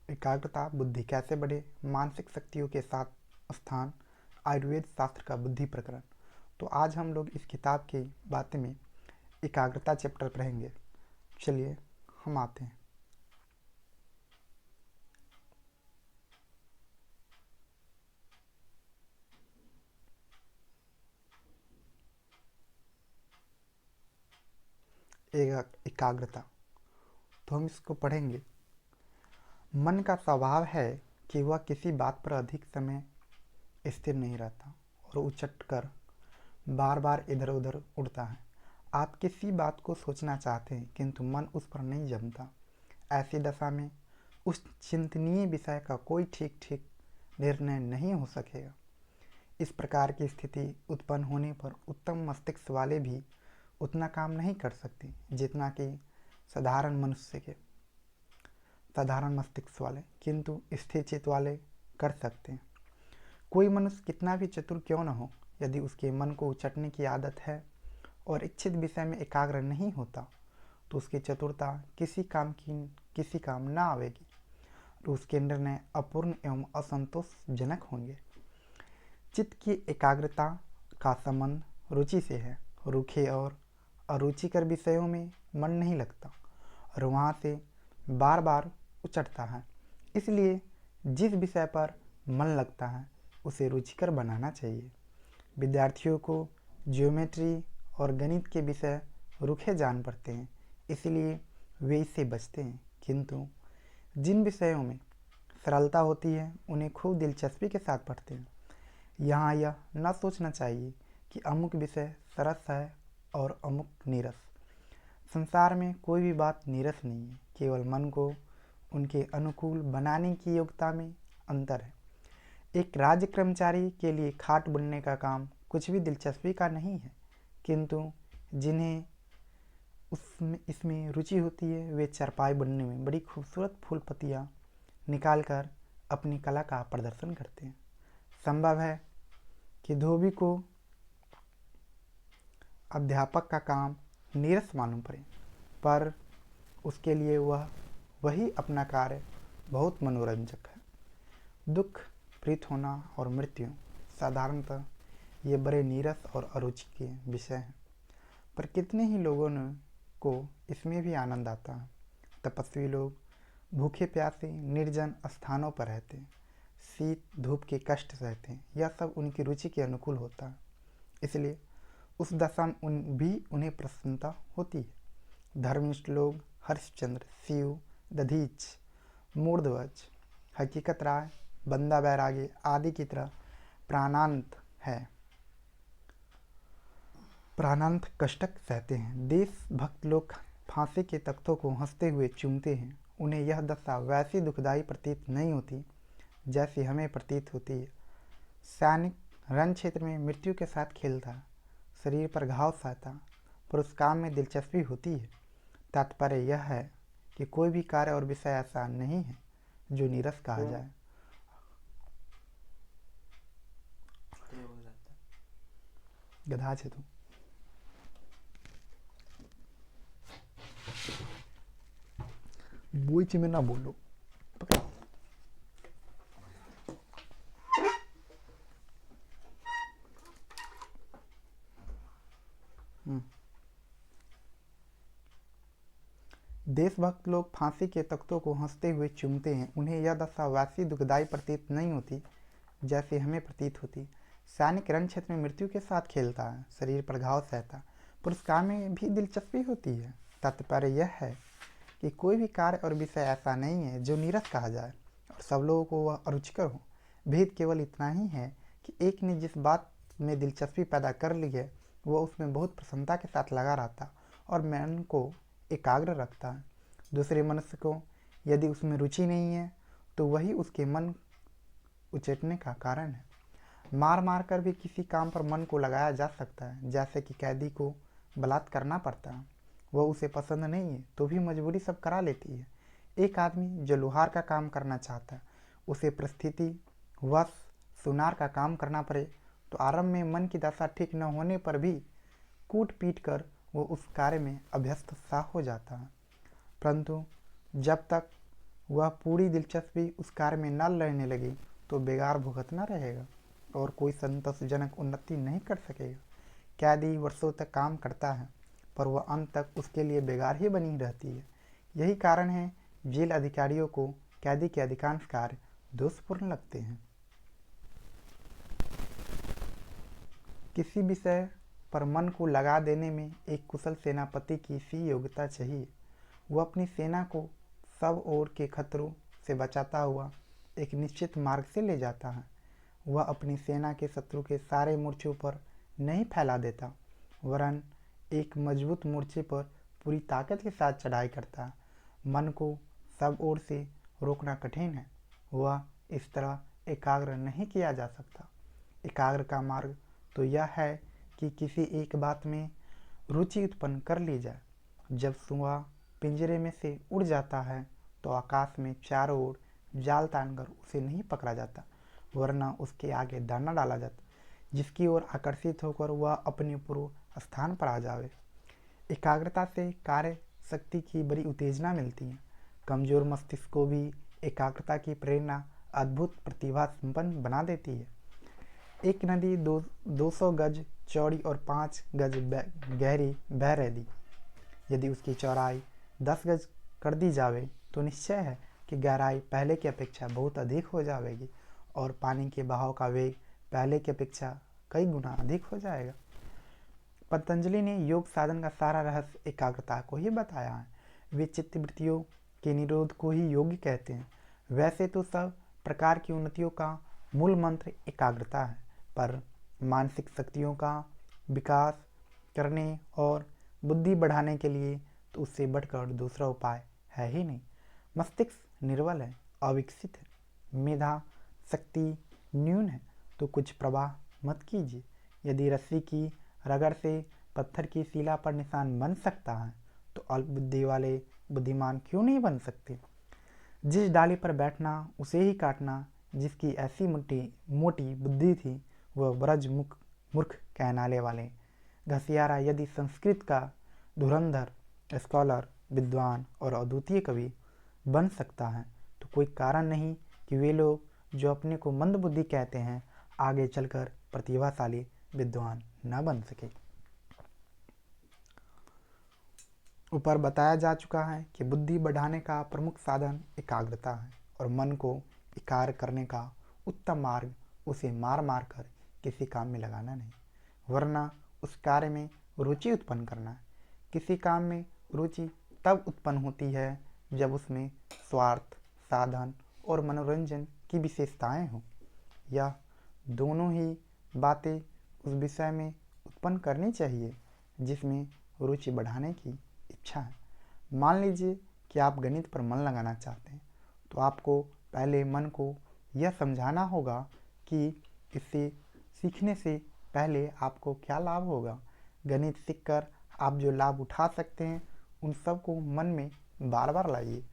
एकाग्रता बुद्धि कैसे बढ़े, मानसिक शक्तियों के साथ स्थान, आयुर्वेद शास्त्र का बुद्धि प्रकरण। तो आज हम लोग इस किताब की बातें में एकाग्रता चैप्टर पढ़ेंगे। चलिए हम आते हैं। एकाग्रता, तो हम इसको पढ़ेंगे। मन का स्वभाव है कि वह किसी बात पर अधिक समय स्थिर नहीं रहता और उछट कर बार बार इधर उधर उड़ता है। आप किसी बात को सोचना चाहते हैं किंतु मन उस पर नहीं जमता। ऐसी दशा में उस चिंतनीय विषय का कोई ठीक ठीक निर्णय नहीं हो सकेगा। इस प्रकार की स्थिति उत्पन्न होने पर उत्तम मस्तिष्क वाले भी उतना काम नहीं कर सकते जितना कि साधारण मस्तिष्क वाले, किंतु स्थिर चित्त वाले कर सकते हैं। कोई मनुष्य कितना भी चतुर क्यों न हो, यदि उसके मन को उचटने की आदत है और इच्छित विषय में एकाग्र नहीं होता तो उसकी चतुरता किसी काम न आवेगी और उसके निर्णय अपूर्ण एवं असंतोषजनक होंगे। चित्त की एकाग्रता का संबंध रुचि से है। रूखे और अरुचिकर विषयों में मन नहीं लगता और वहाँ से बार बार उचटता है। इसलिए जिस विषय पर मन लगता है उसे रुचिकर बनाना चाहिए। विद्यार्थियों को ज्योमेट्री और गणित के विषय रूखे जान पड़ते हैं, इसलिए वे इससे बचते हैं, किंतु जिन विषयों में सरलता होती है उन्हें खूब दिलचस्पी के साथ पढ़ते हैं। यहाँ यह न सोचना चाहिए कि अमुक विषय सरस है और अमुक नीरस। संसार में कोई भी बात नीरस नहीं है, केवल मन को उनके अनुकूल बनाने की योग्यता में अंतर है। एक राज्य कर्मचारी के लिए खाट बुनने का काम कुछ भी दिलचस्पी का नहीं है, किंतु जिन्हें इसमें रुचि होती है वे चारपाई बुनने में बड़ी खूबसूरत फूल पत्तियाँ निकालकर अपनी कला का प्रदर्शन करते हैं। संभव है कि धोबी को अध्यापक का काम नीरस मालूम पड़े, पर उसके लिए वही अपना कार्य बहुत मनोरंजक है। दुख, प्रीत होना और मृत्यु साधारणतः ये बड़े नीरस और अरुचि के विषय हैं, पर कितने ही लोगों को इसमें भी आनंद आता है। तपस्वी लोग भूखे प्यासे निर्जन स्थानों पर रहते हैं, शीत धूप के कष्ट सहते हैं। यह सब उनकी रुचि के अनुकूल होता है, इसलिए उस दशा में उन्हें प्रसन्नता होती है। धर्मनिष्ठ लोग हरिश्चंद्र, शिव, दधीच, मूर्धवज, हकीकत राय, बंदा बैरागी आदि की तरह प्राणांत कष्टक सहते हैं। देशभक्त लोग फांसी के तख्तों को हंसते हुए चूमते हैं। उन्हें यह दशा वैसी दुखदायी प्रतीत नहीं होती जैसी हमें प्रतीत होती है। सैनिक रण क्षेत्र में मृत्यु के साथ खेलता, शरीर पर घाव सहता, पर उस काम में दिलचस्पी होती है। तात्पर्य यह है कि कोई भी कार्य और विषय ऐसा नहीं है जो नीरस कहा जाए। गधा छे तू। बोई में ना बोलो। देशभक्त लोग फांसी के तख्तों को हंसते हुए चूमते हैं। उन्हें यह दशा वैसी दुखदायी प्रतीत नहीं होती जैसे हमें प्रतीत होती। सैनिक रण क्षेत्र में मृत्यु के साथ खेलता है, शरीर पर घाव सहता, पर उस काम में भी दिलचस्पी होती है। तात्पर्य यह है कि कोई भी कार्य और विषय ऐसा नहीं है जो नीरस कहा जाए और सब लोगों को वह अरुचिकर हो। भेद केवल इतना ही है कि एक ने जिस बात में दिलचस्पी पैदा कर ली है वह उसमें बहुत प्रसन्नता के साथ लगा रहता और मन को एकाग्र रखता है। दूसरे मनुष्य को यदि उसमें रुचि नहीं है तो वही उसके मन उचटने का कारण है। मार मार कर भी किसी काम पर मन को लगाया जा सकता है, जैसे कि कैदी को बलात्कार करना पड़ता है। वह उसे पसंद नहीं है तो भी मजबूरी सब करा लेती है। एक आदमी जो लोहार का काम करना चाहता है, उसे परिस्थिति वश सुनार का काम करना पड़े तो आरंभ में मन की दशा ठीक न होने पर भी कूट पीट कर वो उस कार्य में अभ्यस्त सा हो जाता है। परंतु जब तक वह पूरी दिलचस्पी उस कार्य में न लेने लगे तो बेकार भुगतना रहेगा और कोई संतोषजनक उन्नति नहीं कर सकेगा। कैदी वर्षों तक काम करता है पर वह अंत तक उसके लिए बेकार ही बनी रहती है। यही कारण है जेल अधिकारियों को कैदी के अधिकांश कार्य दोषपूर्ण लगते हैं। किसी विषय पर मन को लगा देने में एक कुशल सेनापति की सी योग्यता चाहिए। वह अपनी सेना को सब ओर के खतरों से बचाता हुआ एक निश्चित मार्ग से ले जाता है। वह अपनी सेना के शत्रु के सारे मोर्चों पर नहीं फैला देता, वरन एक मजबूत मोर्चे पर पूरी ताकत के साथ चढ़ाई करता है। मन को सब ओर से रोकना कठिन है, वह इस तरह एकाग्र नहीं किया जा सकता। एकाग्र का मार्ग तो यह है कि किसी एक बात में रुचि उत्पन्न कर ली जाए। जब सुआ पिंजरे में से उड़ जाता है तो आकाश में चारों ओर जाल तानकर उसे नहीं पकड़ा जाता, वरना उसके आगे दाना डाला जाता, जिसकी ओर आकर्षित होकर वह अपने पूर्व स्थान पर आ जावे। एकाग्रता से कार्य शक्ति की बड़ी उत्तेजना मिलती है। कमजोर मस्तिष्क को भी एकाग्रता की प्रेरणा अद्भुत प्रतिभा संपन्न बना देती है। एक नदी 200 गज चौड़ी और 5 गज गहरी बह रही। यदि उसकी चौड़ाई 10 गज कर दी जावे तो निश्चय है कि गहराई पहले की अपेक्षा बहुत अधिक हो जाएगी और पानी के बहाव का वेग पहले की अपेक्षा कई गुना अधिक हो जाएगा। पतंजलि ने योग साधन का सारा रहस्य एकाग्रता को ही बताया है। वे चित्तवृत्तियों के निरोध को ही योग कहते हैं। वैसे तो सब प्रकार की उन्नतियों का मूल मंत्र एकाग्रता है, पर मानसिक शक्तियों का विकास करने और बुद्धि बढ़ाने के लिए तो उससे बढ़कर दूसरा उपाय है ही नहीं। मस्तिष्क निर्बल है, अविकसित है, मेधा शक्ति न्यून है, तो कुछ प्रवाह मत कीजिए। यदि रस्सी की रगड़ से पत्थर की शिला पर निशान बन सकता है तो अल्प बुद्धि वाले बुद्धिमान क्यों नहीं बन सकते। जिस डाली पर बैठना उसे ही काटना जिसकी ऐसी मोटी बुद्धि थी वह ब्रज मूर्ख कहनाले वाले घसियारा यदि संस्कृत का धुरंधर स्कॉलर विद्वान और अद्वितीय कवि बन सकता है तो कोई कारण नहीं कि वे लोग जो अपने को मंद बुद्धि कहते हैं आगे चलकर प्रतिभाशाली विद्वान न बन सके। ऊपर बताया जा चुका है कि बुद्धि बढ़ाने का प्रमुख साधन एकाग्रता है और मन को एकाग्र करने का उत्तम मार्ग उसे मार मार कर किसी काम में लगाना नहीं, वरना उस कार्य में रुचि उत्पन्न करना है। किसी काम में रुचि तब उत्पन्न होती है जब उसमें स्वार्थ, साधन और मनोरंजन की विशेषताएं हों। यह दोनों ही बातें उस विषय में उत्पन्न करनी चाहिए जिसमें रुचि बढ़ाने की इच्छा है। मान लीजिए कि आप गणित पर मन लगाना चाहते हैं तो आपको पहले मन को यह समझाना होगा कि इसे सीखने से पहले आपको क्या लाभ होगा। गणित सीखकर आप जो लाभ उठा सकते हैं उन सब को मन में बार बार लाइए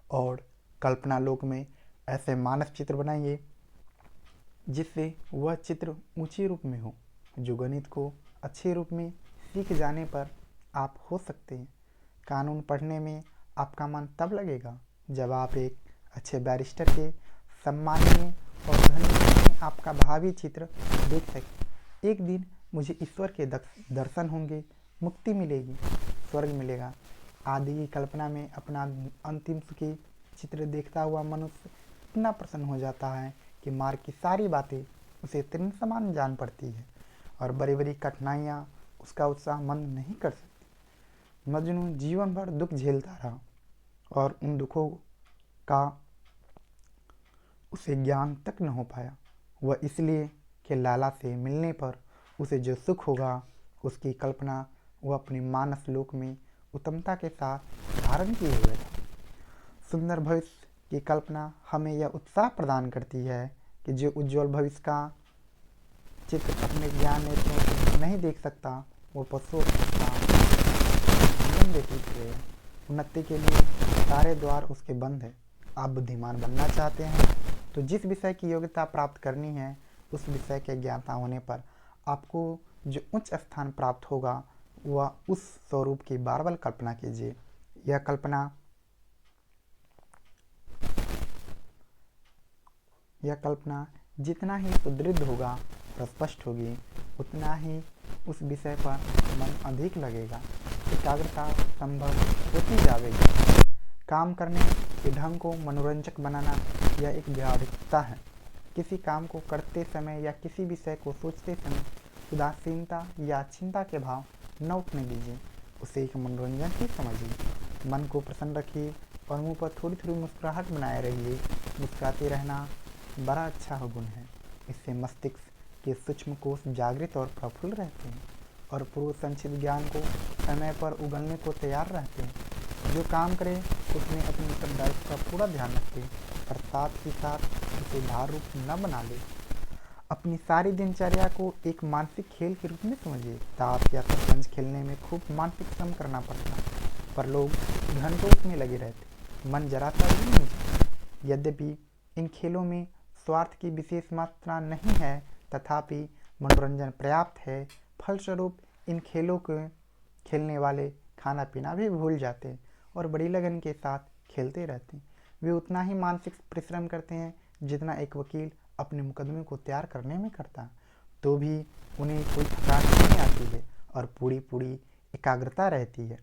और कल्पना लोक में ऐसे मानस चित्र बनाइए जिससे वह चित्र ऊंचे रूप में हो। जो गणित को अच्छे रूप में सीख जाने पर आप हो सकते हैं। कानून पढ़ने में आपका मन तब लगेगा जब आप एक अच्छे बैरिस्टर के सम्माननीय और धनी में आपका भावी चित्र देख सकें। एक दिन मुझे ईश्वर के दर्शन होंगे, मुक्ति मिलेगी, स्वर्ग मिलेगा आदि की कल्पना में अपना अंतिम सुखी चित्र देखता हुआ मनुष्य इतना प्रसन्न हो जाता है कि मार्ग की सारी बातें उसे तृण समान जान पड़ती है और बड़ी बड़ी कठिनाइयाँ उसका उत्साह मंद नहीं कर सकती। मजनू जीवन भर दुख झेलता रहा और उन दुखों का उसे ज्ञान तक न हो पाया। वह इसलिए कि लाला से मिलने पर उसे जो सुख होगा उसकी कल्पना वह अपने मानस लोक में उत्तमता के साथ धारण किए हुए था। सुंदर भविष्य की कल्पना हमें यह उत्साह प्रदान करती है कि जो उज्जवल भविष्य का चित्र अपने ज्ञान नेत्रों से नहीं देख सकता वो पशुओं का जीवन व्यतीत हुए। उन्नति के लिए सारे द्वार उसके बंद है। आप बुद्धिमान बनना चाहते हैं तो जिस विषय की योग्यता प्राप्त करनी है उस विषय के ज्ञाता होने पर आपको जो उच्च स्थान प्राप्त होगा वह उस स्वरूप की बार बार कल्पना कीजिए। यह कल्पना यह कल्पना जितना ही सुदृढ़ होगा और स्पष्ट होगी, उतना ही उस विषय पर मन अधिक लगेगा, एकाग्रता संभव होती जाएगी। काम करने के ढंग को मनोरंजक बनाना यह एक व्यावहारिकता है। किसी काम को करते समय या किसी विषय को सोचते समय उदासीनता या चिंता के भाव न उठने दीजिए, उसे एक मनोरंजन ही समझिए। मन को प्रसन्न रखिए और मुंह पर थोड़ी थोड़ी मुस्कुराहट बनाए रहिए। मुस्कुराते रहना बड़ा अच्छा गुण है। इससे मस्तिष्क के सूक्ष्म कोष जागृत और प्रफुल्ल रहते हैं और पूर्व संचित ज्ञान को समय पर उगलने को तैयार रहते हैं। जो काम करे उसमें अपने उत्तरदायित्व का पूरा ध्यान रखे और साथ ही साथ उसे भार रूप न बना ले। अपनी सारी दिनचर्या को एक मानसिक खेल के रूप में समझिए। ताश या शतरंज खेलने में खूब मानसिक श्रम करना पड़ता है, पर लोग घंटों उसमें लगे रहते, मन जरा सा भी नहीं जाता। यद्यपि इन खेलों में स्वार्थ की विशेष मात्रा नहीं है, तथापि मनोरंजन पर्याप्त है। फलस्वरूप इन खेलों को खेलने वाले खाना पीना भी भूल जाते हैं और बड़ी लगन के साथ खेलते रहते हैं। वे उतना ही मानसिक परिश्रम करते हैं जितना एक वकील अपने मुकदमे को तैयार करने में करता है, तो भी उन्हें कोई थकान नहीं आती है और पूरी एकाग्रता रहती है।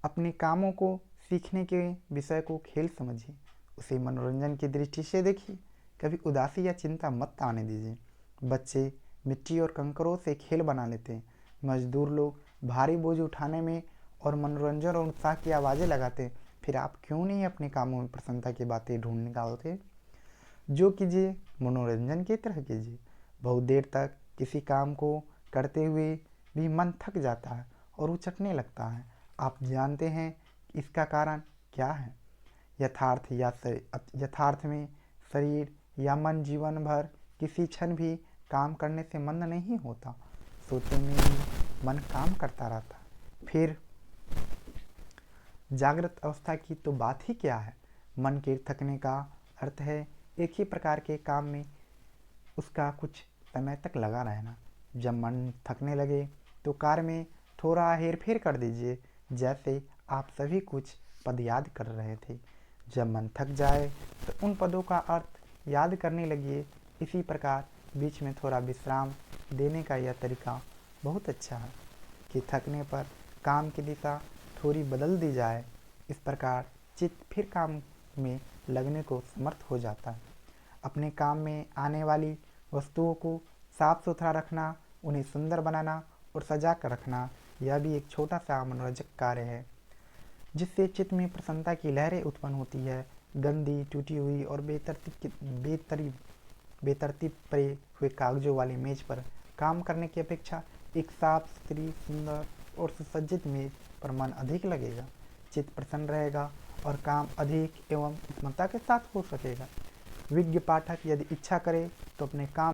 अपने कामों को सीखने के विषय को खेल समझिए, उसे मनोरंजन की दृष्टि से देखिए। कभी उदासी या चिंता मत आने दीजिए। बच्चे मिट्टी और कंकरों से खेल बना लेते हैं, मजदूर लोग भारी बोझ उठाने में और मनोरंजन और उत्साह की आवाज़ें लगाते हैं। फिर आप क्यों नहीं अपने कामों में प्रसन्नता की बातें ढूंढ निकालते? जो कीजिए मनोरंजन की तरह कीजिए। बहुत देर तक किसी काम को करते हुए भी मन थक जाता है और उचटने लगता है। आप जानते हैं कि इसका कारण क्या है? यथार्थ में शरीर या मन जीवन भर किसी क्षण भी काम करने से मंद नहीं होता। सोते में ही मन काम करता रहता है। फिर जागृत अवस्था की तो बात ही क्या है। मन के थकने का अर्थ है एक ही प्रकार के काम में उसका कुछ समय तक लगा रहना। जब मन थकने लगे तो कार्य में थोड़ा हेरफेर कर दीजिए, जैसे आप सभी कुछ पद याद कर रहे थे। जब मन थक जाए तो उन पदों का अर्थ याद करने लगिए। इसी प्रकार बीच में थोड़ा विश्राम देने का यह तरीका बहुत अच्छा है कि थकने पर काम की दिशा थोड़ी बदल दी जाए। इस प्रकार चित्त फिर काम में लगने को समर्थ हो जाता है। अपने काम में आने वाली वस्तुओं को साफ सुथरा रखना, उन्हें सुंदर बनाना और सजा कर रखना, यह भी एक छोटा सा मनोरंजक कार्य है जिससे चित्त में प्रसन्नता की लहरें उत्पन्न होती है। गंदी, टूटी हुई और बेतरतीब पड़े हुए कागजों वाली मेज पर काम करने की अपेक्षा एक साफ सुथरी, सुंदर और सुसज्जित मेज पर मन अधिक लगेगा, चित्त प्रसन्न रहेगा और काम अधिक एवं उत्तमता के साथ हो सकेगा। विज्ञ पाठक यदि इच्छा करे तो अपने काम